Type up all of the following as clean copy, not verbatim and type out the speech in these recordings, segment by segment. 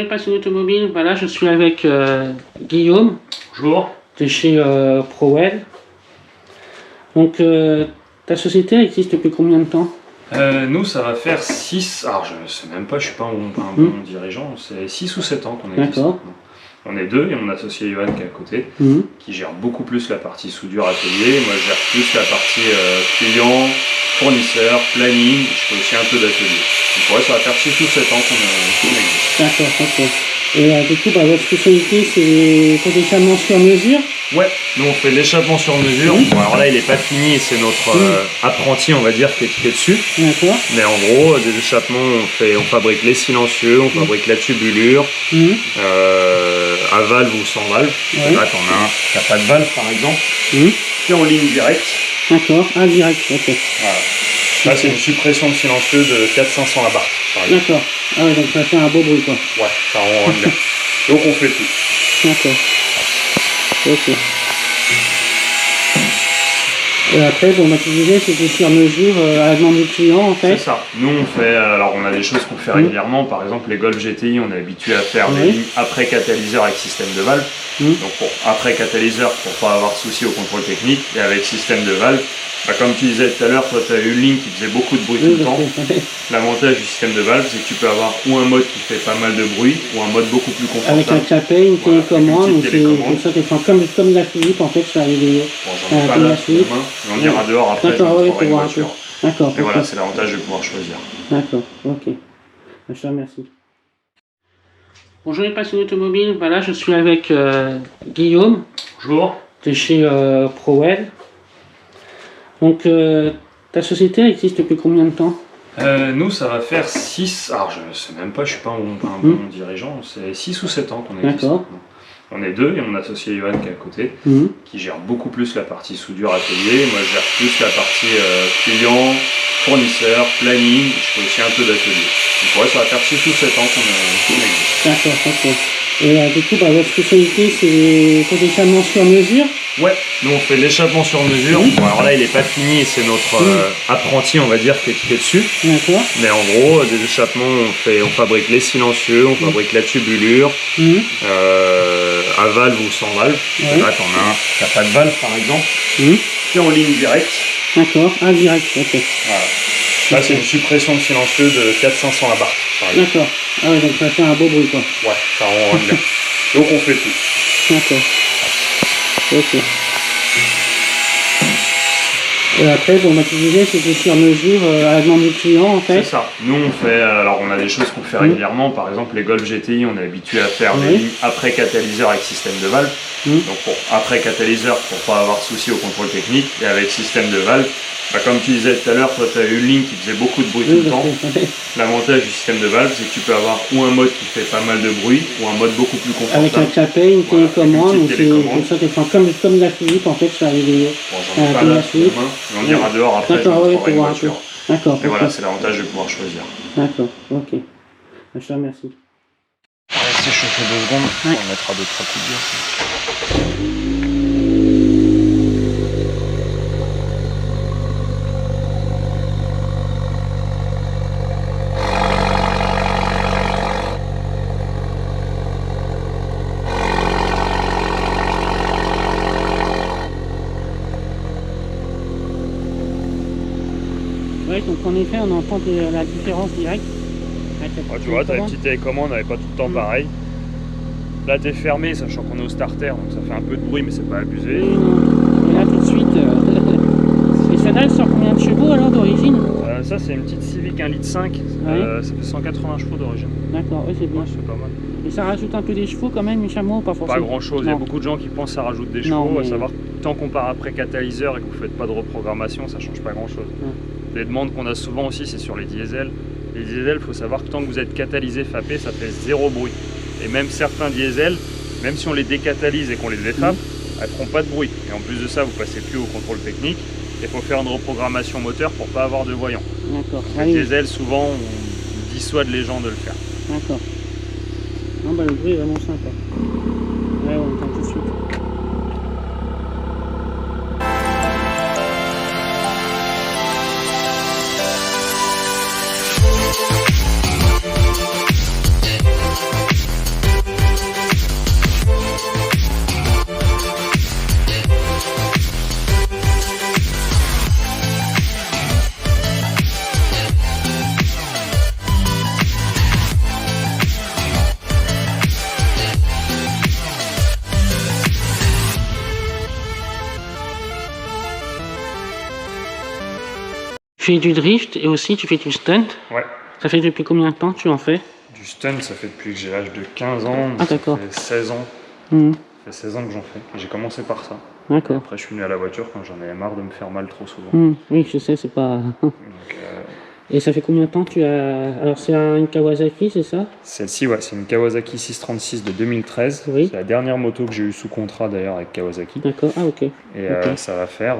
passionné automobile. Voilà, je suis avec Guillaume. Bonjour. De chez ProWell. Donc, ta société existe depuis combien de temps? Nous, ça va faire 6. Alors, je ne sais même pas, je suis pas un bon dirigeant. C'est 6 ou 7 ans qu'on existe. D'accord. On est deux et mon associé Johan qui est à côté, qui gère beaucoup plus la partie soudure atelier. Moi, je gère plus la partie client, fournisseur, planning. Je fais aussi un peu d'atelier. Donc, ouais, ça va faire 6 ou 7 ans qu'on existe. D'accord, ok. Et du coup, votre spécialité, c'est pour l'échappement sur mesure? Ouais, nous on fait l'échappement sur mesure. Bon, alors là, il n'est pas fini et c'est notre apprenti, on va dire, qui est dessus. D'accord. Mais en gros, des échappements, on fabrique les silencieux, on fabrique la tubulure, à valve ou sans valve. Là, t'en as un qui n'a pas de valve, par exemple, qui est en ligne directe. D'accord, direct, ok. Voilà. Là, c'est une suppression de silencieux de 400-500 à barre, par exemple. D'accord. Ah ouais, donc ça fait un beau bruit, quoi. Ouais, ça rend bien. Donc, on fait tout. D'accord. Ok. Et après, tu disais, c'était sur mesure à la demande du client, en fait. C'est ça. Nous, on fait, alors on a des choses qu'on fait régulièrement. Par exemple, les Golf GTI, on est habitué à faire des lignes après catalyseur avec système de valve. Donc, après catalyseur, pour pas avoir de souci au contrôle technique, et avec système de valve, comme tu disais tout à l'heure, toi, tu as eu une ligne qui faisait beaucoup de bruit tout le temps. L'avantage du système de valve, c'est que tu peux avoir ou un mode qui fait pas mal de bruit, ou un mode beaucoup plus confortable. Avec un clapet, une télécommande, donc c'est comme ça, comme la Philippe, en fait, sur la vidéo. Bon, j'en ai pas là sous la main, mais on ira dehors après. D'accord, oui, pour voir un peu. D'accord. Et voilà, c'est l'avantage de pouvoir choisir. D'accord, ok. Je te remercie. Bonjour les passionnés automobiles, voilà, je suis avec Guillaume. Bonjour. De chez ProWell. Donc, ta société existe depuis combien de temps? Nous, ça va faire 6. Alors, je ne sais même pas, je suis pas un bon dirigeant. C'est 6 ou 7 ans qu'on existe. D'accord. On est deux et mon associé Johan qui est à côté, qui gère beaucoup plus la partie soudure atelier. Moi, je gère plus la partie client, fournisseur, planning. Je fais aussi un peu d'atelier. Donc, ouais, ça va faire 6 ou 7 ans qu'on existe. D'accord, ok. Et du coup, votre spécialité, c'est pour l'échappement sur mesure? Ouais, nous on fait l'échappement sur mesure. Bon, alors là, il n'est pas fini et c'est notre apprenti, on va dire, qui est dessus. D'accord. Mais en gros, des échappements, on fabrique les silencieux, on fabrique la tubulure, à valve ou sans valve. Là, t'en as un qui n'a pas de valve, par exemple, qui est en ligne directe. D'accord, direct, ok. Voilà. Là, c'est une suppression de silencieux de 400-500 à barre, par exemple. D'accord. Ah ouais, donc ça fait un beau bruit, quoi. Ouais, ça rend bien. Donc, on fait tout. D'accord. Ok. Et après, tu disais, c'était sur mesure à la demande du client, en fait. C'est ça. Nous, on fait, alors on a des choses qu'on fait régulièrement. Par exemple, les Golf GTI, on est habitué à faire des lignes après catalyseur avec système de valve. Donc, après catalyseur, pour pas avoir de souci au contrôle technique, et avec système de valve, comme tu disais tout à l'heure, toi, tu as eu une ligne qui faisait beaucoup de bruit tout le temps. L'avantage du système de valve, c'est que tu peux avoir ou un mode qui fait pas mal de bruit, ou un mode beaucoup plus confortable. Avec un clapet, une télécommande, donc c'est comme la Philippe, en fait, sur la vidéo. Bon, j'en ai pas là sous la main, mais on ira dehors après. D'accord, oui, pour voir un peu. D'accord. Et voilà, c'est l'avantage de pouvoir choisir. D'accord, ok. Je te remercie. Restez chauffé 2 secondes, on mettra 2-3 coups de bière. Oui, donc en effet, on entend la différence directe. Tu vois, ta petite télécommande n'avait pas tout le temps pareil. Là, t'es fermé, sachant qu'on est au starter, donc ça fait un peu de bruit, mais c'est pas abusé. Et là, tout de suite. Et celle-là, elle sort combien de chevaux alors d'origine? Ça, c'est une petite Civic 1,5 litre. Ça fait 180 chevaux d'origine. D'accord, oui, c'est bien. Ouais, c'est pas mal. Et ça rajoute un peu des chevaux quand même, les chameaux, pas forcément? Pas grand chose, il y a beaucoup de gens qui pensent que ça rajoute des chevaux, à savoir tant qu'on part après catalyseur et que vous faites pas de reprogrammation, ça change pas grand chose. Les demandes qu'on a souvent aussi, c'est sur les diesels. Les diesels, il faut savoir que tant que vous êtes catalysé, FAPé, ça fait 0 bruit. Et même certains diesels, même si on les décatalyse et qu'on les défape, elles feront pas de bruit. Et en plus de ça, vous passez plus au contrôle technique. Il faut faire une reprogrammation moteur pour pas avoir de voyant. D'accord. Les diesels, souvent, on dissuade les gens de le faire. D'accord. Non, le bruit est vraiment sympa. Ouais, on entend tout de suite. fais du drift et aussi tu fais du stunt. Ouais. Ça fait depuis combien de temps que tu en fais? Du stunt, ça fait depuis que j'ai l'âge de 15 ans. Ah d'accord. Ça fait 16 ans. Mmh. Ça fait 16 ans que j'en fais. J'ai commencé par ça. D'accord. Après, je suis venu à la voiture quand j'en avais marre de me faire mal trop souvent. Mmh. Oui, je sais, c'est pas... Donc, Et ça fait combien de temps que tu as... Alors c'est une Kawasaki, c'est ça? celle-ci, ouais, c'est une Kawasaki 636 de 2013. Oui. C'est la dernière moto que j'ai eue sous contrat d'ailleurs avec Kawasaki. D'accord, ah ok. Et Ok. ça va faire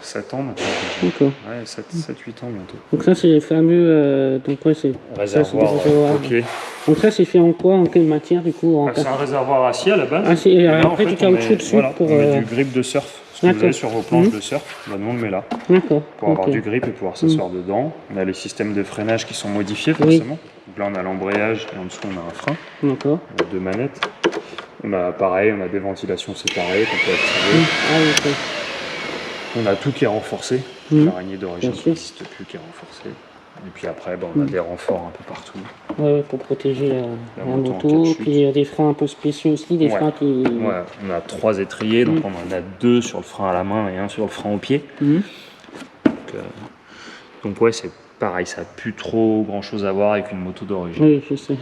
7 ans maintenant. D'accord. Ouais, 7-8 ans bientôt. Donc ça c'est les fameux... Donc ouais, c'est... Réservoir ça, c'est des réservoirs. ok. Donc ça c'est fait en quoi? En quelle matière du coup? C'est un réservoir acier à la base. Ah c'est... Et là, après en fait, du caoutchouc dessus voilà, pour... on met du grip de surf. Ce que vous avez sur vos planches Mmh. de surf, bah, nous on le met là. D'accord. Pour avoir ok. du grip et pouvoir s'asseoir dedans. On a les systèmes de freinage qui sont modifiés forcément. Donc là on a l'embrayage et en dessous on a un frein. D'accord. On a 2 manettes. On a pareil, on a des ventilations séparées qu'on peut activer. Ah ok. On a tout qui est renforcé. Mmh. L'araignée d'origine Bien sûr. n'existe plus qui est renforcée. Et puis après on a des renforts un peu partout. Ouais, pour protéger la moto en cas de moto. chute. Puis il y a des freins un peu spéciaux aussi, des Ouais. freins qui... Ouais, on a 3 étriers, donc on en a 2 sur le frein à la main et 1 sur le frein au pied. Mmh. Donc ouais, c'est pareil, ça n'a plus trop grand chose à voir avec une moto d'origine. Oui, je sais.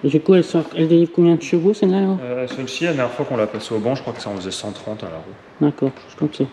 Et du coup, elle délivre combien de chevaux celle-là alors? Celle-ci, la dernière fois qu'on l'a passée au banc, je crois que ça en faisait 130 à la roue. D'accord, comme ça.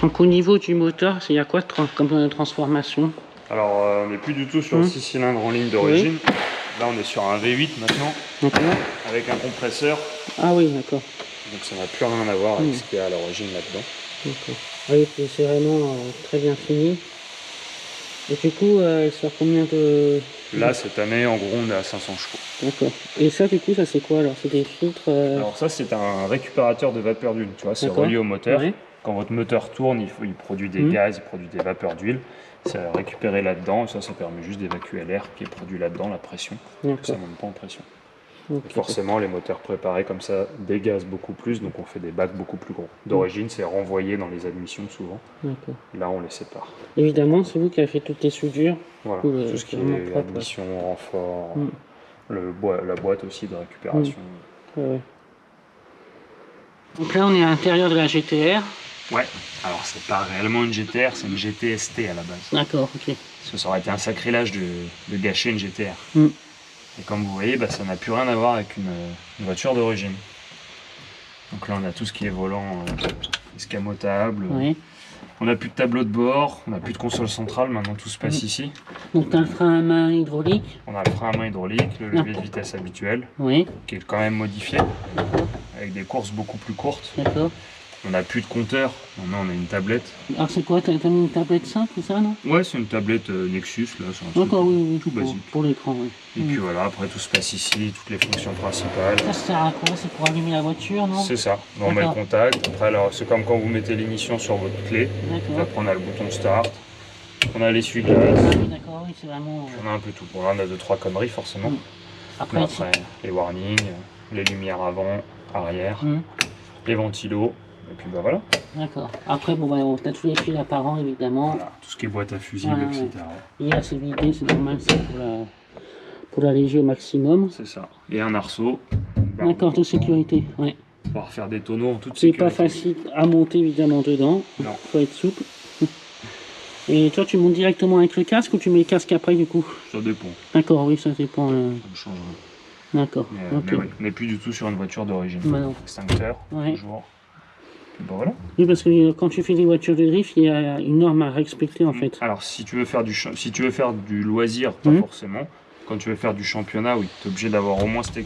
Donc au niveau du moteur, il y a quoi comme transformation? Alors, on n'est plus du tout sur le 6 cylindres en ligne d'origine. Là, on est sur un V8 maintenant, avec un compresseur. Ah oui, d'accord. Donc ça n'a plus rien à voir avec ce qu'il y a à l'origine là-dedans. D'accord. Oui, c'est vraiment très bien fini. Et du coup, elle sort combien de... Là, cette année, en gros, on est à 500 chevaux. D'accord. Et ça, du coup, ça c'est quoi alors? C'est des filtres Alors ça, c'est un récupérateur de vapeur d'huile, tu vois, c'est relié au moteur. Ouais. Quand votre moteur tourne, il produit des gaz, il produit des vapeurs d'huile. C'est récupéré là-dedans, et ça permet juste d'évacuer l'air qui est produit là-dedans, la pression. Ça ne monte pas en pression. Okay. Forcément, les moteurs préparés comme ça dégazent beaucoup plus, donc on fait des bacs beaucoup plus gros. D'origine, c'est renvoyé dans les admissions souvent. Là, on les sépare. Évidemment, c'est vous qui avez fait toutes les soudures. Voilà, tout ce qui est admission, renfort, la boîte aussi de récupération. Donc là, on est à l'intérieur de la GTR. Ouais, alors c'est pas réellement une GTR, c'est une GTST à la base. D'accord, ok. Parce que ça aurait été un sacrilège de gâcher une GTR. Et comme vous voyez, ça n'a plus rien à voir avec une voiture d'origine. Donc là, on a tout ce qui est volant escamotable. On n'a plus de tableau de bord, on n'a plus de console centrale, maintenant tout se passe ici. Donc tu as le frein à main hydraulique. On a le frein à main hydraulique, le levier de vitesse habituel, qui est quand même modifié, avec des courses beaucoup plus courtes. D'accord. On n'a plus de compteur, maintenant on a une tablette. Alors c'est quoi, t'as mis une tablette simple, c'est ça, non? Ouais, c'est une tablette Nexus, là, c'est un truc tout basique. Pour l'écran, Et puis voilà, après tout se passe ici, toutes les fonctions principales. Ça sert à quoi? C'est pour allumer la voiture, non? C'est ça, on met le contact, après alors c'est comme quand vous mettez l'émission sur votre clé. Après on a le bouton start, on a l'essuie-glace. D'accord, oui, c'est vraiment... On a un peu tout, bon là on a 2-3 conneries forcément. Après les warnings, les lumières avant, arrière, les ventilos. Et puis voilà. D'accord. Après, on a tous les fils apparents évidemment. Voilà, tout ce qui est boîte à fusibles, etc. Il est assez vidé, c'est normal, c'est pour l'alléger au maximum. C'est ça. Et un arceau. D'accord, de sécurité. Pour pouvoir faire des tonneaux en toute sécurité. C'est pas facile à monter évidemment dedans. Non. Faut être souple. Et toi, tu montes directement avec le casque ou tu mets le casque après du coup? Ça dépend. D'accord, oui, ça dépend. Ça me change. D'accord. Mais on n'est plus du tout sur une voiture d'origine. Non. Extincteur, toujours. Bon, voilà. Oui, parce que quand tu fais des voitures de drift, il y a une norme à respecter en fait. Alors si tu veux faire du loisir, pas forcément. Quand tu veux faire du championnat, oui, tu es obligé d'avoir au moins cet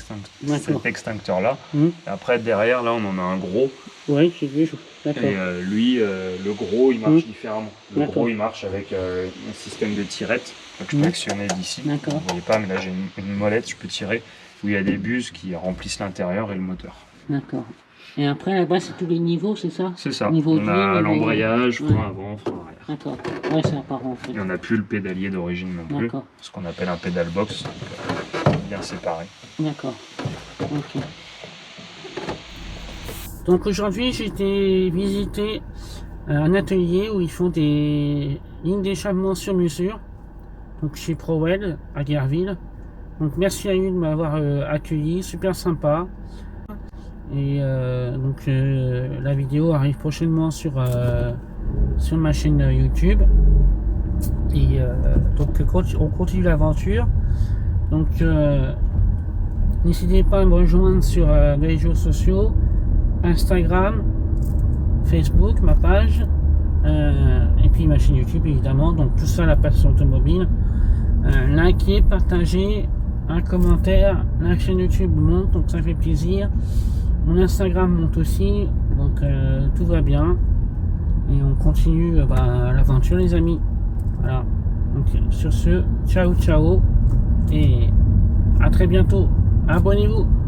extincteur-là. Et après, derrière, là, on en a un gros. Oui, j'ai vu. D'accord. Et lui, le gros, il marche différemment. Le gros, il marche avec un système de tirette. Donc, je peux actionner d'ici. Vous ne voyez pas, mais là, j'ai une molette, je peux tirer, où il y a des buses qui remplissent l'intérieur et le moteur. D'accord. Et après, là-bas, c'est tous les niveaux, c'est ça? C'est ça. Niveau on a l'embrayage, frein avant, frein arrière. D'accord. Ouais, c'est apparent en fait. Il n'y en a plus le pédalier d'origine non plus. Ce qu'on appelle un pédal box. Bien séparé. D'accord. Ok. Donc aujourd'hui, j'ai été visiter un atelier où ils font des lignes d'échappement sur mesure. Donc chez ProWeld à Guerville. Donc merci à eux de m'avoir accueilli, super sympa. Et donc la vidéo arrive prochainement sur ma chaîne YouTube. Et donc on continue l'aventure. Donc n'hésitez pas à me rejoindre sur les réseaux sociaux, Instagram, Facebook, ma page, et puis ma chaîne YouTube évidemment. Donc tout ça, la passion automobile. Likez, partagez, un commentaire, la chaîne YouTube monte, donc ça fait plaisir. Mon Instagram monte aussi, donc tout va bien. Et on continue l'aventure les amis. Voilà. Donc sur ce, ciao ciao et à très bientôt. Abonnez-vous.